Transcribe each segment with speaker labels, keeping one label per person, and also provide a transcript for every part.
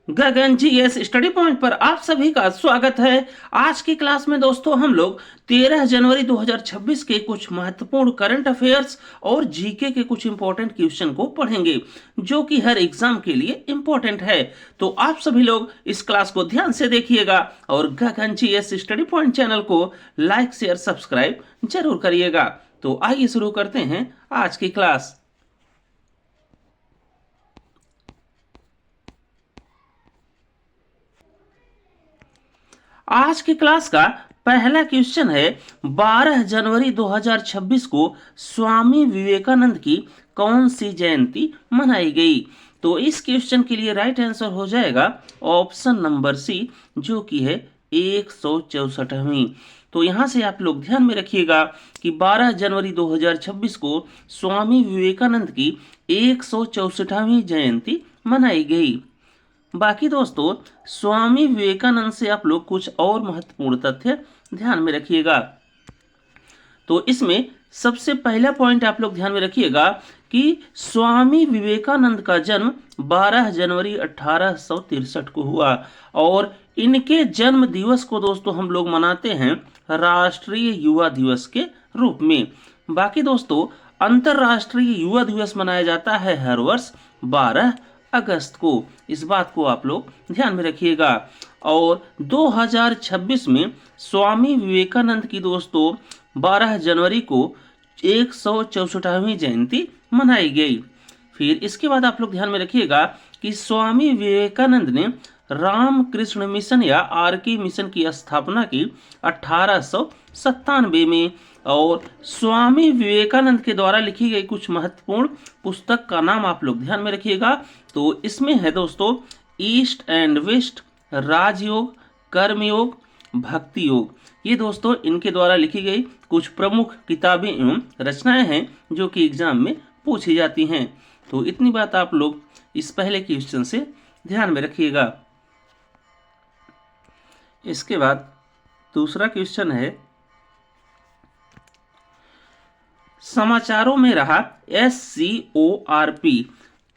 Speaker 1: गगन G S study point पर आप सभी का स्वागत है। आज की क्लास में दोस्तों हम लोग 13 जनवरी 2026 के कुछ महत्वपूर्ण करंट अफेयर्स और जीके के कुछ इंपॉर्टेंट क्वेश्चन को पढ़ेंगे जो कि हर एग्जाम के लिए इंपॉर्टेंट है। तो आप सभी लोग इस क्लास को ध्यान से देखिएगा और Gagan G S study point channel को लाइक शेयर सब्सक्राइब जरूर करिएगा। तो आइए शुरू करते हैं आज की क्लास। आज की क्लास का पहला क्वेश्चन है 12 जनवरी 2026 को स्वामी विवेकानंद की कौन सी जयंती मनाई गई। तो इस क्वेश्चन के लिए राइट आंसर हो जाएगा ऑप्शन नंबर सी जो कि है 164वीं। तो यहां से आप लोग ध्यान में रखिएगा कि 12 जनवरी 2026 को स्वामी विवेकानंद की 164वीं जयंती मनाई गई। बाकी दोस्तों स्वामी विवेकानंद से आप लोग कुछ और महत्वपूर्ण तथ्य ध्यान में रखिएगा। तो इसमें सबसे पहला पॉइंट आप लोग ध्यान में रखिएगा कि स्वामी विवेकानंद का जन्म 12 जनवरी 1863 को हुआ और इनके जन्म दिवस को दोस्तों हम लोग मनाते हैं राष्ट्रीय युवा दिवस के रूप में। बाकी दोस्तों अंतरराष्ट्रीय युवा दिवस मनाया जाता है हर वर्ष 12 अगस्त को। इस बात को आप लोग ध्यान में रखिएगा। और 2026 में स्वामी विवेकानंद की दोस्तों 12 जनवरी को 164वीं जयंती मनाई गई। फिर इसके बाद आप लोग ध्यान में रखिएगा कि स्वामी विवेकानंद ने रामकृष्ण मिशन या आरके मिशन की स्थापना की 1897 में। और स्वामी विवेकानंद के द्वारा लिखी गई कुछ महत्वपूर्ण पुस्तक का नाम आप लोग ध्यान में रखिएगा। तो इसमें है दोस्तों ईस्ट एंड वेस्ट, राजयोग, कर्मयोग, भक्ति योग। ये दोस्तों इनके द्वारा लिखी गई कुछ प्रमुख किताबें एवं रचनाएं हैं जो कि एग्जाम में पूछी जाती हैं। तो इतनी बात आप लोग इस पहले क्वेश्चन से ध्यान में रखिएगा। इसके बाद दूसरा क्वेश्चन है समाचारों में रहा SCORP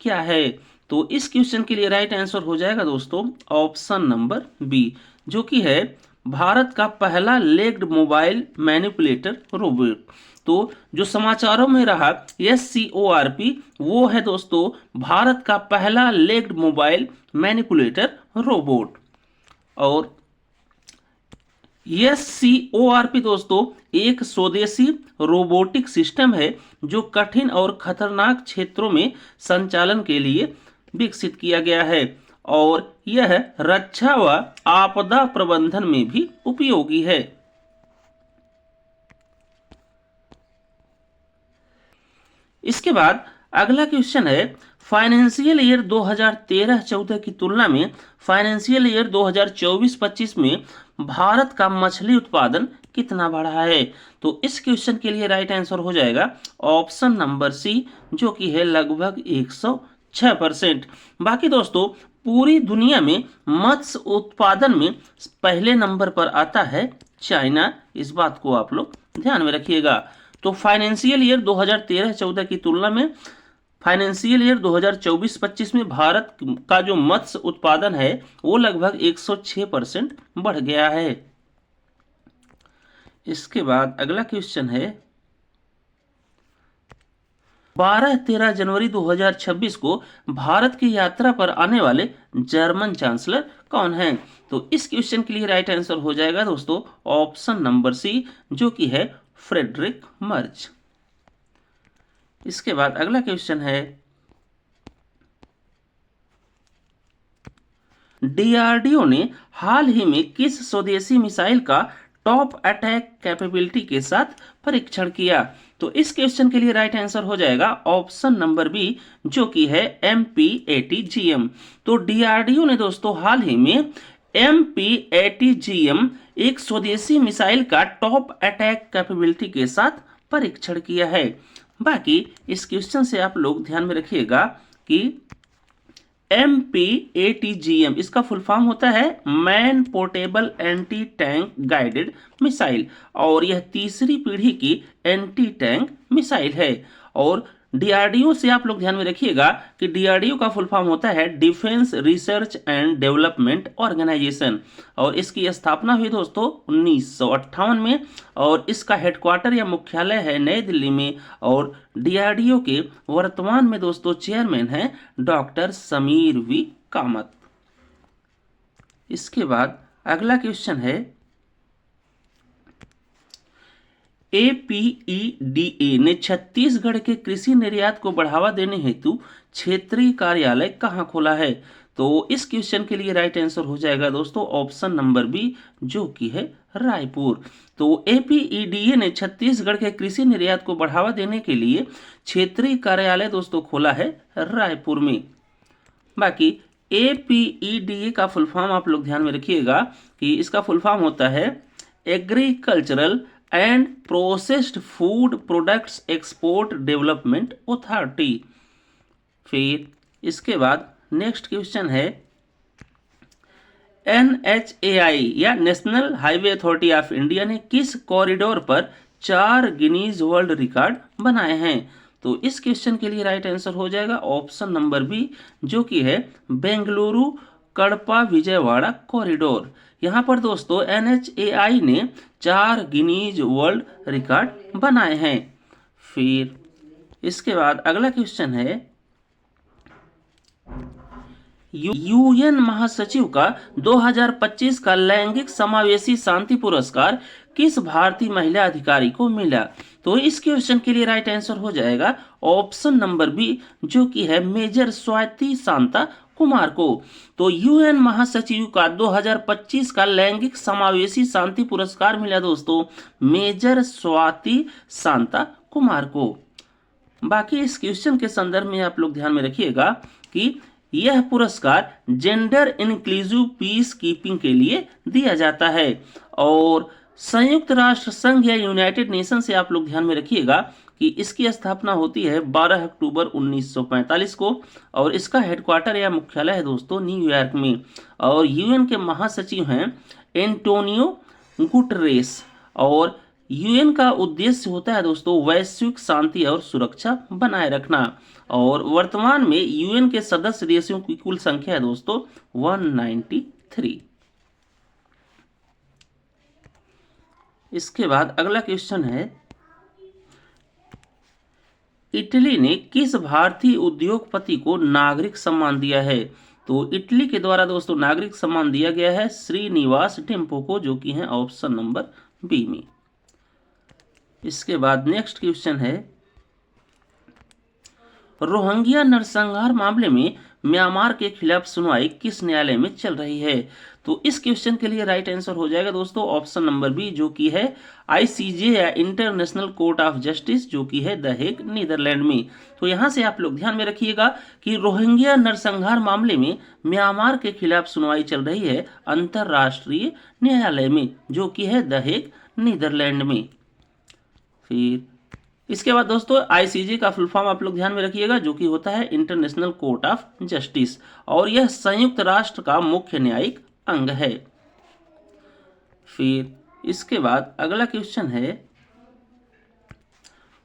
Speaker 1: क्या है। तो इस क्वेश्चन के लिए राइट आंसर हो जाएगा दोस्तों ऑप्शन नंबर बी जो कि है भारत का पहला लेग्ड मोबाइल मैनिपुलेटर रोबोट। तो जो समाचारों में रहा SCORP वो है दोस्तों भारत का पहला लेग्ड मोबाइल मैनिपुलेटर रोबोट। और SCORP दोस्तों एक स्वदेशी रोबोटिक सिस्टम है जो कठिन और खतरनाक क्षेत्रों में संचालन के लिए विकसित किया गया है और यह रक्षा व आपदा प्रबंधन में भी उपयोगी है। इसके बाद अगला क्वेश्चन है फाइनेंशियल ईयर 2013-14 की तुलना में फाइनेंशियल ईयर 2024-25 में भारत का मछली उत्पादन कितना बढ़ा है। तो इस क्वेश्चन के लिए राइट आंसर हो जाएगा ऑप्शन नंबर सी जो कि है लगभग 106%। बाकी दोस्तों पूरी दुनिया में मत्स्य उत्पादन में पहले नंबर पर आता है चाइना। इस बात को आप लोग ध्यान में रखिएगा। तो फाइनेंशियल ईयर 2013-14 की तुलना में फाइनेंशियल ईयर 2024-25 में भारत का जो मत्स्य उत्पादन है वो लगभग 106% बढ़ गया है। इसके बाद अगला क्वेश्चन है 12-13 जनवरी 2026 को भारत की यात्रा पर आने वाले जर्मन चांसलर कौन हैं। तो इस क्वेश्चन के लिए राइट आंसर हो जाएगा दोस्तों ऑप्शन नंबर सी जो कि है फ्रेडरिक मर्ज। इसके बाद अगला क्वेश्चन है DRDO ने हाल ही में किस स्वदेशी मिसाइल का टॉप अटैक कैपेबिलिटी के साथ परीक्षण किया। तो इस क्वेश्चन के लिए राइट आंसर हो जाएगा ऑप्शन नंबर बी जो कि है MP-80GM। तो DRDO ने दोस्तों हाल ही में MP-80GM एक स्वदेशी मिसाइल का टॉप अटैक कैपेबिलिटी के साथ परीक्षण किया है। बाकी इस क्वेश्चन से आप लोग ध्यान में रखिएगा कि MP-80GM इसका फुल फॉर्म होता है man portable anti tank guided missile और यह तीसरी पीढ़ी की एंटी टैंक मिसाइल है। और डीआरडीओ से आप लोग ध्यान में रखिएगा कि डीआरडीओ का फुल फॉर्म होता है defence research and development organisation, और इसकी स्थापना हुई दोस्तों 1958 में, और इसका हेडक्वार्टर या मुख्यालय है नई दिल्ली में। और डीआरडीओ के वर्तमान में दोस्तों चेयरमैन हैं डॉक्टर समीर वी कामत। इसके बाद अगला क्वेश्चन है एपीईडीए ने छत्तीसगढ़ के कृषि निर्यात को बढ़ावा देने हेतु क्षेत्रीय कार्यालय कहाँ खोला है? तो इस क्वेश्चन के लिए राइट आंसर हो जाएगा दोस्तों ऑप्शन नंबर बी, जो कि है रायपुर। तो एपीईडीए ने छत्तीसगढ़ के कृषि निर्यात को बढ़ावा देने के लिए क्षेत्रीय कार्यालय दोस्तों खोला है रायपुर में। बाकी एपीईडीए का फुल फॉर्म आप लोग ध्यान में रखिएगा कि इसका फुल फॉर्म होता है agricultural and processed food products export development authority. फिर इसके बाद नेक्स्ट क्वेश्चन है एनएचएआई या national highway authority of India ने किस कॉरिडोर पर 4 गिनीज वर्ल्ड रिकॉर्ड बनाए हैं? तो इस क्वेश्चन के लिए राइट आंसर हो जाएगा ऑप्शन नंबर बी, जो कि है बेंगलुरु कड़पा विजयवाड़ा कॉरिडोर। यहाँ पर दोस्तों एनएचएआई ने 4 गिनीज वर्ल्ड रिकॉर्ड बनाए हैं। फिर इसके बाद अगला क्वेश्चन है यूएन महासचिव का 2025 का लैंगिक समावेशी शांति पुरस्कार किस भारतीय महिला अधिकारी को मिला? तो इस क्वेश्चन के लिए राइट आंसर हो जाएगा ऑप्शन नंबर बी, जो कि है मेजर स्वाति शांता कुमार को। तो यूएन महासचिव का 2025 का लैंगिक समावेशी शांति पुरस्कार मिला दोस्तों मेजर स्वाति शांता कुमार को। बाकी इस क्वेश्चन के संदर्भ में आप लोग ध्यान में रखिएगा कि यह पुरस्कार जेंडर इंक्लूसिव पीस कीपिंग के लिए दिया जाता है, और संयुक्त राष्ट्र संघ या यूनाइटेड नेशन से आप लोग ध्यान में रखिएगा कि इसकी स्थापना होती है 12 अक्टूबर 1945 को, और इसका हेडक्वार्टर या मुख्यालय है दोस्तों न्यूयॉर्क में। और यूएन के महासचिव हैं एंटोनियो गुटरेस, और यूएन का उद्देश्य होता है दोस्तों वैश्विक शांति और सुरक्षा बनाए रखना, और वर्तमान में यूएन के सदस्य देशों की कुल संख्या है दोस्तों 193। इसके बाद अगला क्वेश्चन है इटली ने किस भारतीय उद्योगपति को नागरिक सम्मान दिया है? तो इटली के द्वारा दोस्तों नागरिक सम्मान दिया गया है श्रीनिवास टेम्पो को, जो कि है ऑप्शन नंबर बी में। इसके बाद नेक्स्ट क्वेश्चन है रोहिंग्या नरसंहार मामले में म्यांमार के खिलाफ सुनवाई किस न्यायालय में चल रही है? तो इस क्वेश्चन के लिए राइट आंसर हो जाएगा दोस्तों ऑप्शन नंबर बी, जो कि है आईसीजे या इंटरनेशनल कोर्ट ऑफ जस्टिस, जो कि है द हेग नीदरलैंड में। तो यहां से आप लोग ध्यान में रखिएगा कि रोहिंग्या नरसंहार मामले में म्यांमार के खिलाफ सुनवाई चल रही है अंतरराष्ट्रीय न्यायालय में, जो कि है द हेग नीदरलैंड में। फिर इसके बाद दोस्तों आईसीजे का फुल फॉर्म आप लोग ध्यान में रखिएगा, जो कि होता है इंटरनेशनल कोर्ट ऑफ जस्टिस, और यह संयुक्त राष्ट्र का मुख्य न्यायिक अंग है। फिर इसके बाद अगला क्वेश्चन है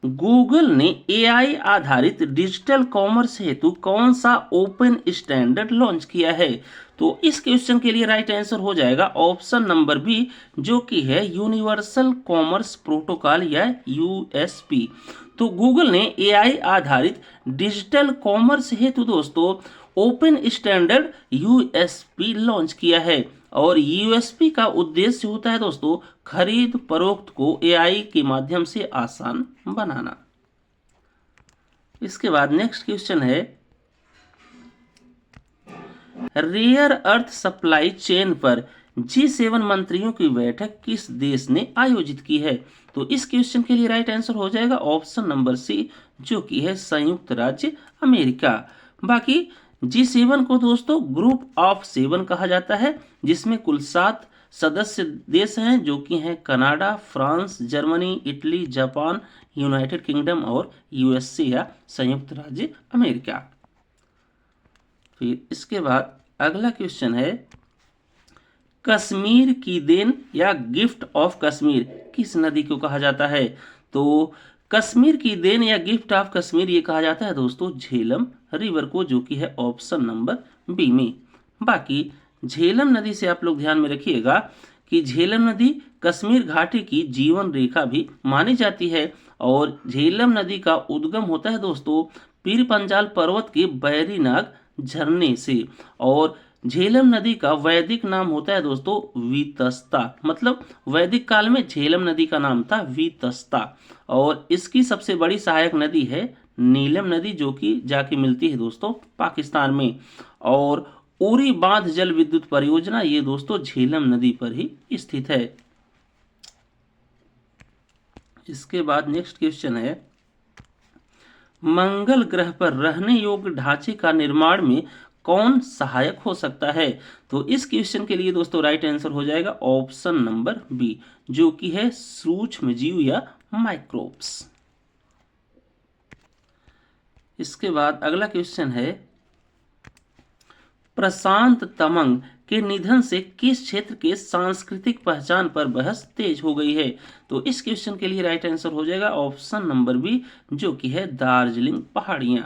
Speaker 1: गूगल ने एआई आधारित डिजिटल कॉमर्स हेतु कौन सा ओपन स्टैंडर्ड लॉन्च किया है? तो इस क्वेश्चन के लिए राइट आंसर हो जाएगा ऑप्शन नंबर बी, जो कि है यूनिवर्सल कॉमर्स प्रोटोकॉल या यूएसपी। तो गूगल ने एआई आधारित डिजिटल कॉमर्स हेतु दोस्तों ओपन स्टैंडर्ड यूएसपी लॉन्च किया है, और यूएसपी का उद्देश्य होता है दोस्तों खरीद फरोख्त को एआई के माध्यम से आसान बनाना। इसके बाद नेक्स्ट क्वेश्चन है रेयर अर्थ सप्लाई चेन पर G7 मंत्रियों की बैठक किस देश ने आयोजित की है? तो इस क्वेश्चन के लिए राइट आंसर हो जाएगा ऑप्शन नंबर सी, जो कि है संयुक्त राज्य अमेरिका। बाकी G7 को दोस्तों ग्रुप ऑफ 7 कहा जाता है, जिसमें कुल 7 सदस्य देश हैं, जो कि हैं Canada, France, Germany, Italy, Japan, United kingdom और यूएसए या संयुक्त राज्य अमेरिका। फिर इसके बाद अगला क्वेश्चन है कश्मीर की देन या गिफ्ट ऑफ कश्मीर किस नदी को कहा जाता है? तो कश्मीर की देन या गिफ्ट ऑफ कश्मीर ये कहा जाता है दोस्तों झेलम रिवर को, जो कि है ऑप्शन नंबर बी में। बाकी झेलम नदी से आप लोग ध्यान में रखिएगा कि झेलम नदी कश्मीर घाटी की जीवन रेखा भी मानी जाती है, और झेलम नदी का उद्गम होता है दोस्तों पीर पंजाल पर्वत के बैरीनाग झरने से, और झेलम नदी का वैदिक नाम होता है दोस्तों वीतस्ता, मतलब वैदिक काल में झेलम नदी का नाम था वीतस्ता, और इसकी सबसे बड़ी सहायक नदी है नीलम नदी, जो कि जाके मिलती है दोस्तों पाकिस्तान में, और उरी बांध जल विद्युत परियोजना ये दोस्तों झेलम नदी पर ही स्थित है। इसके बाद नेक्स्ट क्वेश्चन है, मंगल ग्रह पर रहने योग्य ढांचे का निर्माण में कौन सहायक हो सकता है? तो इस क्वेश्चन के लिए दोस्तों राइट आंसर हो जाएगा ऑप्शन नंबर बी, जो कि है सूक्ष्म जीव या माइक्रोब्स। इसके बाद अगला क्वेश्चन है, प्रशांत तमंग के निधन से किस क्षेत्र के सांस्कृतिक पहचान पर बहस तेज हो गई है? तो इस क्वेश्चन के लिए राइट आंसर हो जाएगा ऑप्शन नंबर बी, जो कि है दार्जिलिंग पहाड़ियां।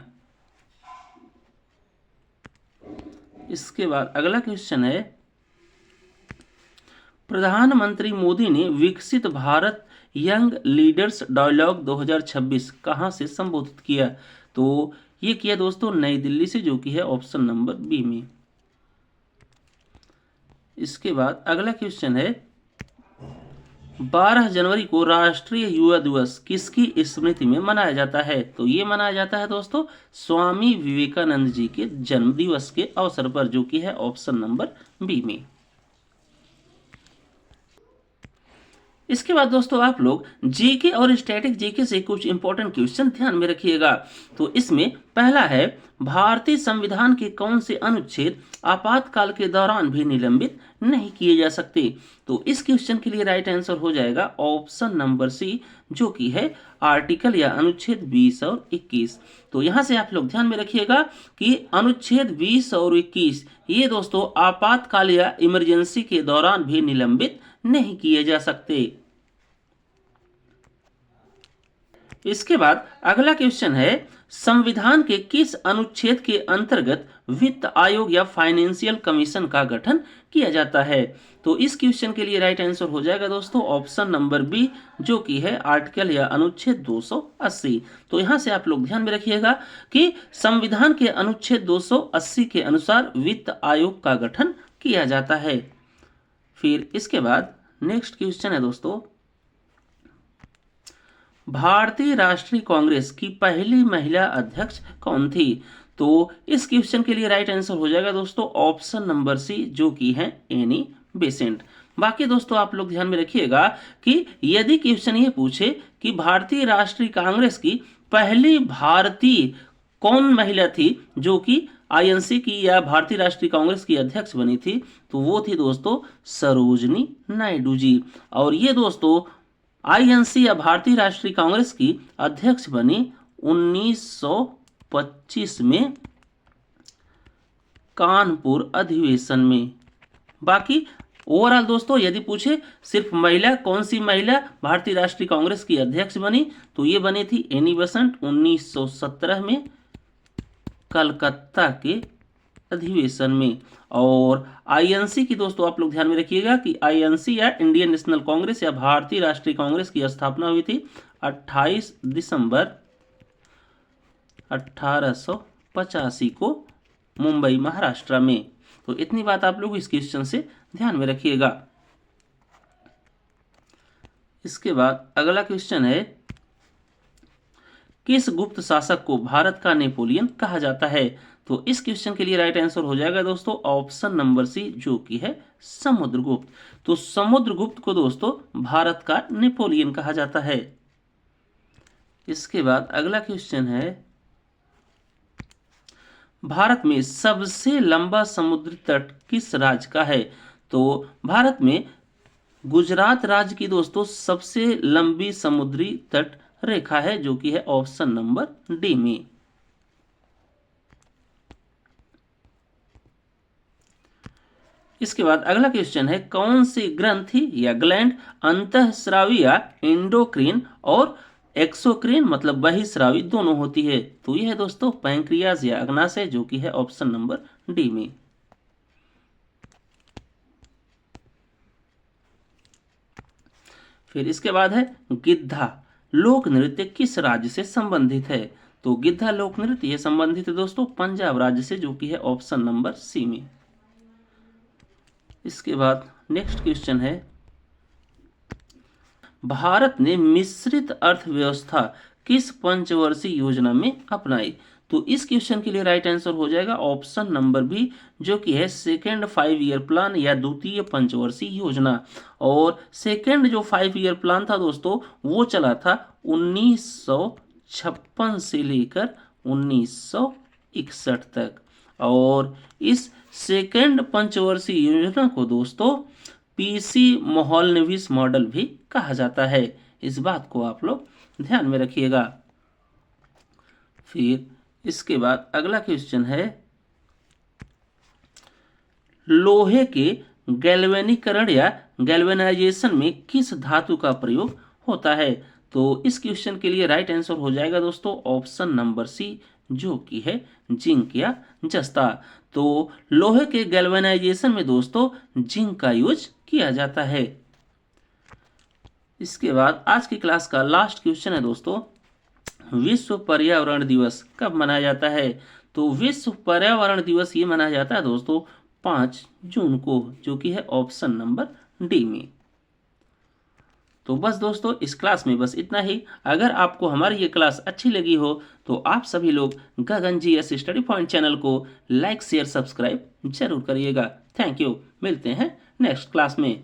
Speaker 1: इसके बाद अगला क्वेश्चन है, प्रधानमंत्री मोदी ने विकसित भारत यंग लीडर्स डायलॉग 2026 कहां से संबोधित किया? तो ये किया दोस्तों नई दिल्ली से, जो कि है ऑप्शन नंबर बी में। इसके बाद अगला क्वेश्चन है, 12 जनवरी को राष्ट्रीय युवा दिवस किसकी स्मृति में मनाया जाता है? तो ये मनाया जाता है दोस्तों स्वामी विवेकानंद जी के जन्म दिवस के अवसर पर, जो कि है ऑप्शन नंबर बी में। इसके बाद दोस्तों आप लोग जीके और स्टैटिक जीके से कुछ इंपॉर्टेंट क्वेश्चन ध्यान में रखिएगा। तो इसमें पहला है, भारतीय संविधान के कौन से अनुच्छेद आपातकाल के दौरान भी निलंबित नहीं किए जा सकते? तो इस क्वेश्चन के लिए राइट आंसर हो जाएगा ऑप्शन नंबर सी, जो कि है आर्टिकल या अनुच्छेद 20 और 21। तो यहां से आप लोग ध्यान में रखिएगा कि अनुच्छेद 20 और 21 ये दोस्तों आपातकाल या इमरजेंसी के दौरान भी निलंबित नहीं किए जा सकते। इसके बाद अगला क्वेश्चन है, संविधान के किस अनुच्छेद के अंतर्गत वित्त आयोग या फाइनेंशियल कमीशन का गठन किया जाता है? तो इस क्वेश्चन के लिए राइट आंसर हो जाएगा दोस्तों ऑप्शन नंबर बी, जो कि है आर्टिकल या अनुच्छेद 280। तो यहां से आप लोग ध्यान में रखिएगा कि संविधान के अनुच्छेद 280 के अनुसार वित्त आयोग का गठन किया जाता है। फिर इसके बाद नेक्स्ट क्वेश्चन है दोस्तों, भारतीय राष्ट्रीय कांग्रेस की पहली महिला अध्यक्ष कौन थी? तो इस क्वेश्चन के लिए राइट आंसर हो जाएगा दोस्तों ऑप्शन नंबर सी, जो कि है एनी बेसेंट। बाकी दोस्तों आप लोग ध्यान में रखिएगा कि यदि क्वेश्चन ये पूछे कि भारतीय राष्ट्रीय कांग्रेस की पहली भारतीय कौन महिला थी जो कि आईएनसी की या भारतीय राष्ट्रीय कांग्रेस की अध्यक्ष बनी थी, तो वो थी दोस्तों सरोजनी नायडू जी। और ये दोस्तों आईएनसी या भारतीय राष्ट्रीय कांग्रेस की अध्यक्ष बनी 1925 में कानपुर अधिवेशन में। बाकी ओवरऑल दोस्तों यदि पूछे सिर्फ महिला, कौन सी महिला भारतीय राष्ट्रीय कांग्रेस की अध्यक्ष बनी, तो ये बनी थी एनी बेसेंट 1917 में कलकत्ता के अधिवेशन में। और आईएनसी की दोस्तों आप लोग ध्यान में रखिएगा कि आईएनसी या इंडियन नेशनल कांग्रेस या भारतीय राष्ट्रीय कांग्रेस की स्थापना हुई थी 28 दिसंबर 1885 को मुंबई महाराष्ट्र में। तो इतनी बात आप लोग इस क्वेश्चन से ध्यान में रखिएगा। इसके बाद अगला क्वेश्चन है, किस गुप्त शासक को भारत का नेपोलियन कहा जाता है? तो इस क्वेश्चन के लिए राइट आंसर हो जाएगा दोस्तों ऑप्शन नंबर सी, जो कि है समुद्रगुप्त। तो समुद्रगुप्त को दोस्तों भारत का नेपोलियन कहा जाता है। इसके बाद अगला क्वेश्चन है, भारत में सबसे लंबा समुद्री तट किस राज्य का है? तो भारत में गुजरात राज्य की दोस्तों सबसे लंबी समुद्री तट रेखा है, जो कि है ऑप्शन नंबर डी में। इसके बाद अगला क्वेश्चन है, कौन सी ग्रंथि या ग्लैंड अंतःस्रावी या एंडोक्रीन और एक्सोक्रीन मतलब बहिस्रावी दोनों होती है। तो यह है दोस्तों पैंक्रियाज या अग्नाशय, जो कि है ऑप्शन नंबर डी में। फिर इसके बाद है गिद्धा लोक नृत्य किस राज्य से संबंधित है। तो गिद्धा लोक नृत्य ये संबंधित है दोस्तों पंजाब राज्य से, जो कि है ऑप्शन नंबर सी में। इसके बाद नेक्स्ट क्वेश्चन है, भारत ने मिश्रित अर्थव्यवस्था किस पंचवर्षीय योजना में अपनाई। तो इस क्वेश्चन के लिए राइट आंसर हो जाएगा ऑप्शन नंबर बी, जो कि है सेकेंड 5 ईयर प्लान या द्वितीय पंचवर्षीय योजना। और सेकेंड जो 5 ईयर प्लान था दोस्तों वो चला था 1956 से लेकर 1961 तक। और इस सेकेंड पंचवर्षीय योजना को दोस्तों पीसी मोहलनोबिस मॉडल भी कहा जाता है। इस बात को आप लोग ध्यान में रखिएगा। फिर इसके बाद अगला क्वेश्चन है, लोहे के गैल्वेनीकरण या गैल्वेनाइजेशन में किस धातु का प्रयोग होता है। तो इस क्वेश्चन के लिए राइट आंसर हो जाएगा दोस्तों ऑप्शन नंबर सी, जो कि है जिंक या जस्ता। तो लोहे के गैल्वेनाइजेशन में दोस्तों जिंक का यूज किया जाता है। इसके बाद आज की क्लास का लास्ट क्वेश्चन है दोस्तों, विश्व पर्यावरण दिवस कब मनाया जाता है। तो विश्व पर्यावरण दिवस ये मनाया जाता है दोस्तों 5 जून को, जो कि है ऑप्शन नंबर डी में। तो बस दोस्तों इस क्लास में बस इतना ही। अगर आपको हमारी ये क्लास अच्छी लगी हो तो आप सभी लोग गगन GS स्टडी पॉइंट चैनल को लाइक शेयर सब्सक्राइब जरूर करिएगा। थैंक यू, मिलते हैं नेक्स्ट क्लास में।